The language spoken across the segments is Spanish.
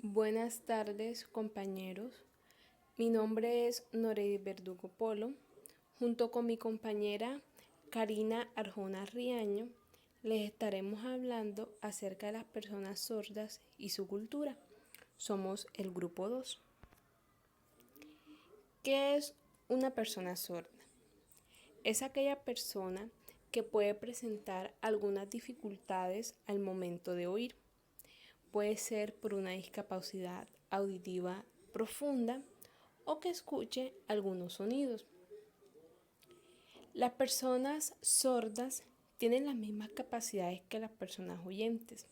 Buenas tardes, compañeros. Mi nombre es Norey Verdugo Polo. Junto con mi compañera Karina Arjona Riaño, les estaremos hablando acerca de las personas sordas y su cultura. Somos el grupo 2. ¿Qué es una persona sorda? Es aquella persona que puede presentar algunas dificultades al momento de oír. Puede ser por una discapacidad auditiva profunda o que escuche algunos sonidos. Las personas sordas tienen las mismas capacidades que las personas oyentes.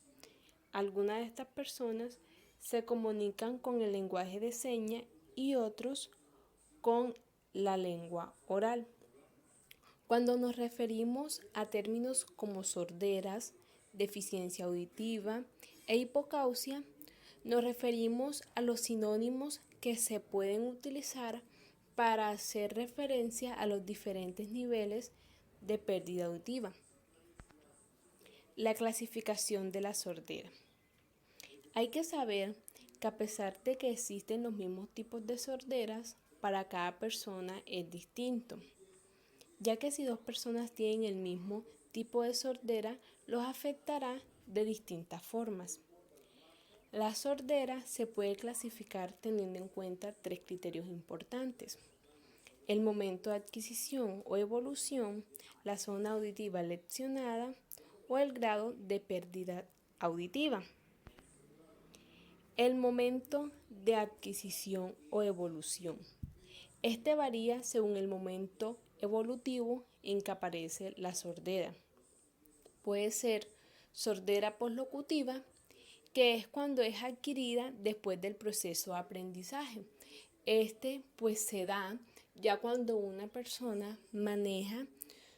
Algunas de estas personas se comunican con el lenguaje de señas y otros con la lengua oral. Cuando nos referimos a términos como sorderas, deficiencia auditiva e hipocausia, nos referimos a los sinónimos que se pueden utilizar para hacer referencia a los diferentes niveles de pérdida auditiva. La clasificación de la sordera. Hay que saber que a pesar de que existen los mismos tipos de sorderas, para cada persona es distinto, ya que si dos personas tienen el mismo tipo de sordera, los afectará de distintas formas. La sordera se puede clasificar teniendo en cuenta tres criterios importantes: el momento de adquisición o evolución, la zona auditiva leccionada o el grado de pérdida auditiva. El momento de adquisición o evolución. Este varía según el momento evolutivo en que aparece la sordera. Puede ser sordera poslocutiva, que es cuando es adquirida después del proceso de aprendizaje. Pues se da ya cuando una persona maneja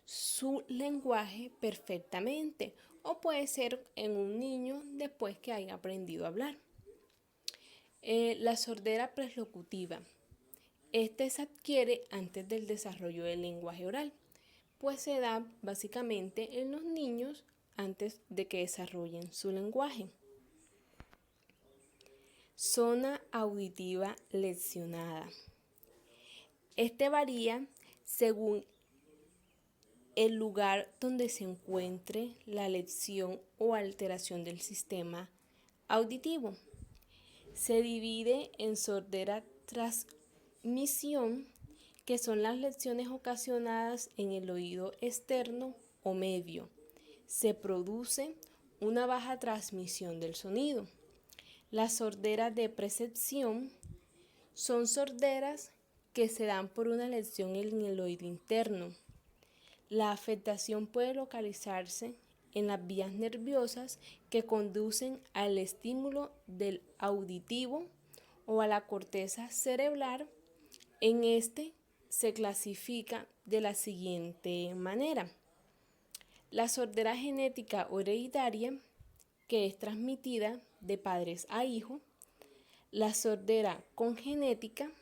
su lenguaje perfectamente, o puede ser en un niño después que haya aprendido a hablar. La sordera preslocutiva. Se adquiere antes del desarrollo del lenguaje oral, pues se da básicamente en los niños antes de que desarrollen su lenguaje. Zona auditiva leccionada. Varía según el lugar donde se encuentre la lección o alteración del sistema auditivo. Se divide en sordera transmisión, que son las lecciones ocasionadas en el oído externo o medio. Se produce una baja transmisión del sonido. Las sorderas de percepción son sorderas que se dan por una lesión en el oído interno. La afectación puede localizarse en las vías nerviosas que conducen al estímulo del auditivo o a la corteza cerebral. Se clasifica de la siguiente manera: la sordera genética o hereditaria, que es transmitida de padres a hijos; la sordera congenética,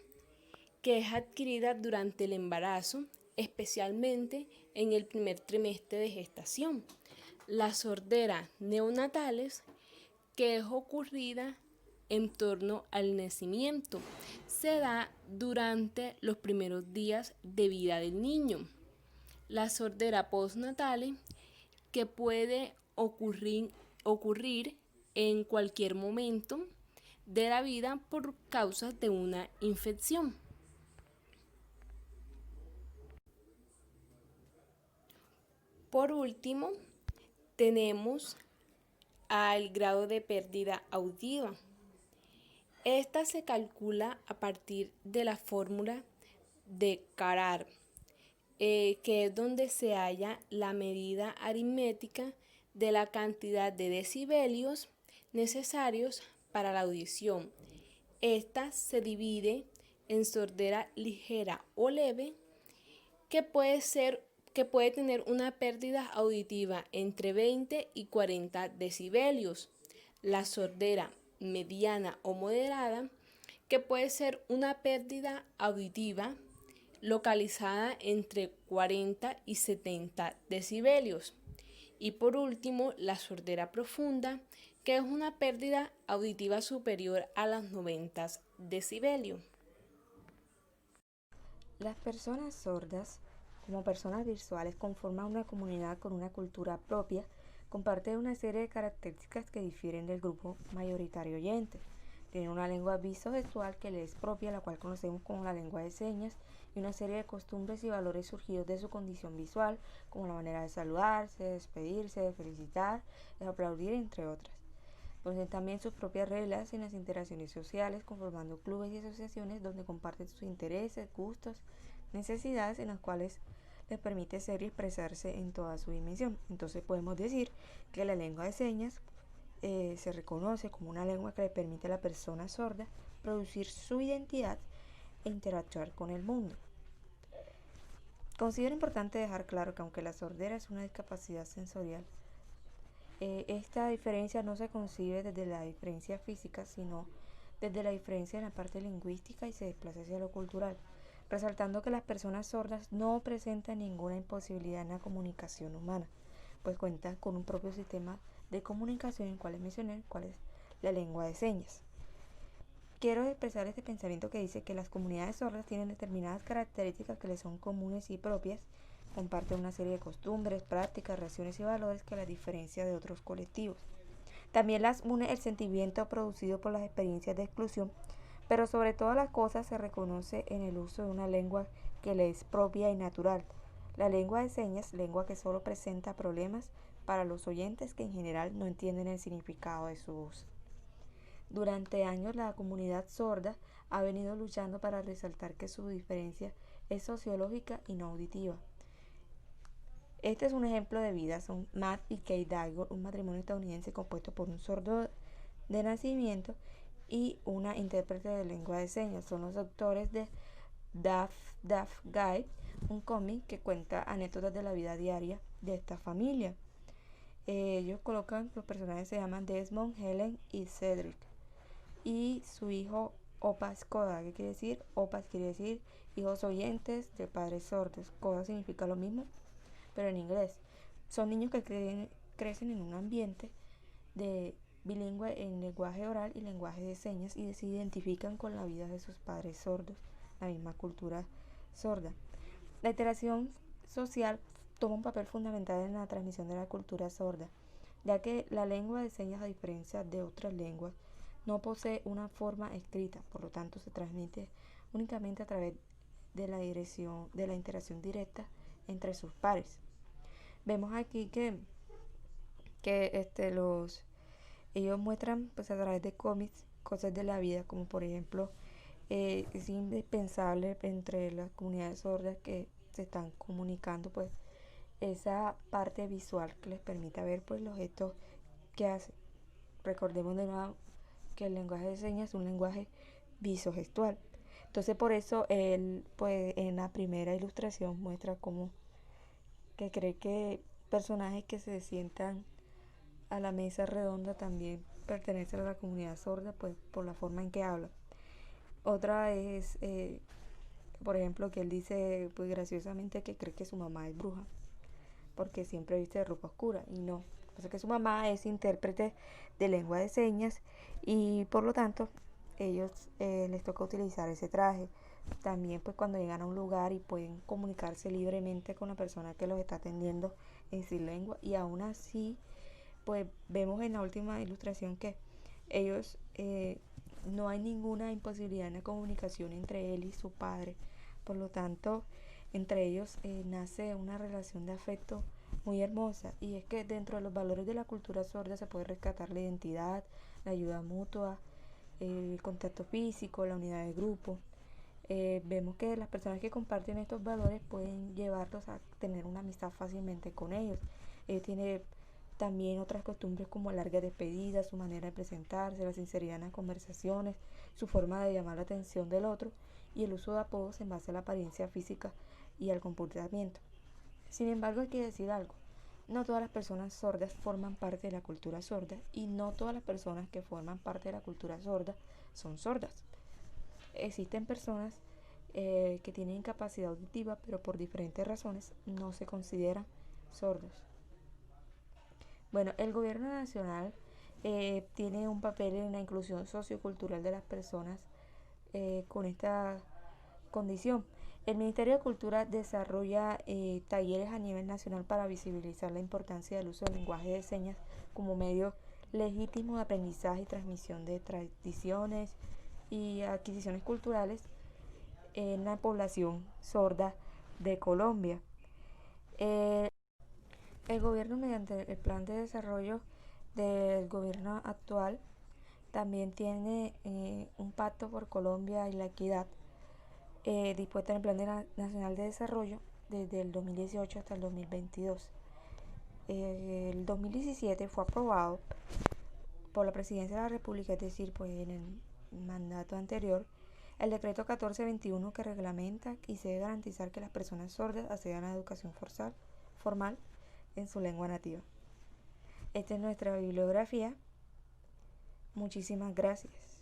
que es adquirida durante el embarazo, especialmente en el primer trimestre de gestación; la sordera neonatales, que es ocurrida en torno al nacimiento, se da durante los primeros días de vida del niño; la sordera postnatales, que puede ocurrir en cualquier momento de la vida por causa de una infección. Por último, tenemos al grado de pérdida auditiva. Esta se calcula a partir de la fórmula de Carrar, que es donde se halla la medida aritmética de la cantidad de decibelios necesarios para la audición. Esta se divide en sordera ligera o leve, que puede tener una pérdida auditiva entre 20 y 40 decibelios. La sordera mediana o moderada, que puede ser una pérdida auditiva localizada entre 40 y 70 decibelios. Y por último, la sordera profunda, que es una pérdida auditiva superior a los 90 decibelios. Las personas sordas, como personas visuales, conforman una comunidad con una cultura propia, comparten una serie de características que difieren del grupo mayoritario oyente. Tienen una lengua visogestual que les es propia, la cual conocemos como la lengua de señas, y una serie de costumbres y valores surgidos de su condición visual, como la manera de saludarse, de despedirse, de felicitar, de aplaudir, entre otras. Poseen también sus propias reglas en las interacciones sociales, conformando clubes y asociaciones donde comparten sus intereses, gustos, necesidades, en las cuales les permite ser y expresarse en toda su dimensión. Entonces podemos decir que la lengua de señas se reconoce como una lengua que le permite a la persona sorda producir su identidad e interactuar con el mundo. Considero importante dejar claro que aunque la sordera es una discapacidad sensorial, esta diferencia no se concibe desde la diferencia física, sino desde la diferencia en la parte lingüística y se desplaza hacia lo cultural, resaltando que las personas sordas no presentan ninguna imposibilidad en la comunicación humana, pues cuentan con un propio sistema de comunicación en cual mencioné, cuál es la lengua de señas. Quiero expresar este pensamiento que dice que las comunidades sordas tienen determinadas características que les son comunes y propias, comparten una serie de costumbres, prácticas, reacciones y valores que las diferencia de otros colectivos. También las une el sentimiento producido por las experiencias de exclusión, pero sobre todas las cosas se reconoce en el uso de una lengua que le es propia y natural. La lengua de señas, lengua que solo presenta problemas para los oyentes que en general no entienden el significado de su uso. Durante años la comunidad sorda ha venido luchando para resaltar que su diferencia es sociológica y no auditiva. Este es un ejemplo de vida, son Matt y Kate Daigle, un matrimonio estadounidense compuesto por un sordo de nacimiento y una intérprete de lengua de señas. Son los autores de Deaf Guide, un cómic que cuenta anécdotas de la vida diaria de esta familia. Ellos colocan, los personajes se llaman Desmond, Helen y Cedric. Y su hijo Opas Koda, ¿qué quiere decir? Opas quiere decir hijos oyentes de padres sordos. Koda significa lo mismo, pero en inglés. Son niños que crecen en un ambiente de bilingüe en lenguaje oral y lenguaje de señas y se identifican con la vida de sus padres sordos, la misma cultura sorda. La interacción social toma un papel fundamental en la transmisión de la cultura sorda, ya que la lengua de señas, a diferencia de otras lenguas, no posee una forma escrita, por lo tanto se transmite únicamente a través de la interacción directa entre sus pares. Vemos aquí que ellos muestran pues a través de cómics cosas de la vida, como por ejemplo es indispensable entre las comunidades sordas que se están comunicando pues esa parte visual que les permite ver pues los gestos que hacen. Recordemos de nuevo que el lenguaje de señas es un lenguaje visogestual. Entonces por eso él pues en la primera ilustración muestra cómo que cree que personajes que se sientan a la mesa redonda también pertenecen a la comunidad sorda pues por la forma en que hablan. Otra es, por ejemplo, que él dice pues graciosamente que cree que su mamá es bruja porque siempre viste de ropa oscura y no. O sea que su mamá es intérprete de lengua de señas y por lo tanto ellos les toca utilizar ese traje. También pues cuando llegan a un lugar y pueden comunicarse libremente con la persona que los está atendiendo en su lengua y aún así pues vemos en la última ilustración que ellos no hay ninguna imposibilidad en la comunicación entre él y su padre. Por lo tanto, entre ellos nace una relación de afecto muy hermosa y es que dentro de los valores de la cultura sorda se puede rescatar la identidad, la ayuda mutua, el contacto físico, la unidad de grupo. Vemos que las personas que comparten estos valores pueden llevarlos a tener una amistad fácilmente con ellos. Tiene también otras costumbres como largas despedidas, su manera de presentarse, la sinceridad en las conversaciones, su forma de llamar la atención del otro y el uso de apodos en base a la apariencia física y al comportamiento. Sin embargo, hay que decir algo. No todas las personas sordas forman parte de la cultura sorda y no todas las personas que forman parte de la cultura sorda son sordas. Existen personas que tienen incapacidad auditiva pero por diferentes razones no se consideran sordos. Bueno, el gobierno nacional tiene un papel en la inclusión sociocultural de las personas con esta condición. El Ministerio de Cultura desarrolla talleres a nivel nacional para visibilizar la importancia del uso del lenguaje de señas como medio legítimo de aprendizaje y transmisión de tradiciones y adquisiciones culturales en la población sorda de Colombia. Eh, el gobierno, mediante el plan de desarrollo del gobierno actual, también tiene un pacto por Colombia y la equidad dispuesta en el Plan Nacional de Desarrollo desde el 2018 hasta el 2022. El 2017 fue aprobado por la Presidencia de la República, es decir, pues en el mandato anterior, el decreto 1421 que reglamenta y se debe garantizar que las personas sordas accedan a la educación formal en su lengua nativa. Esta es nuestra bibliografía. Muchísimas gracias.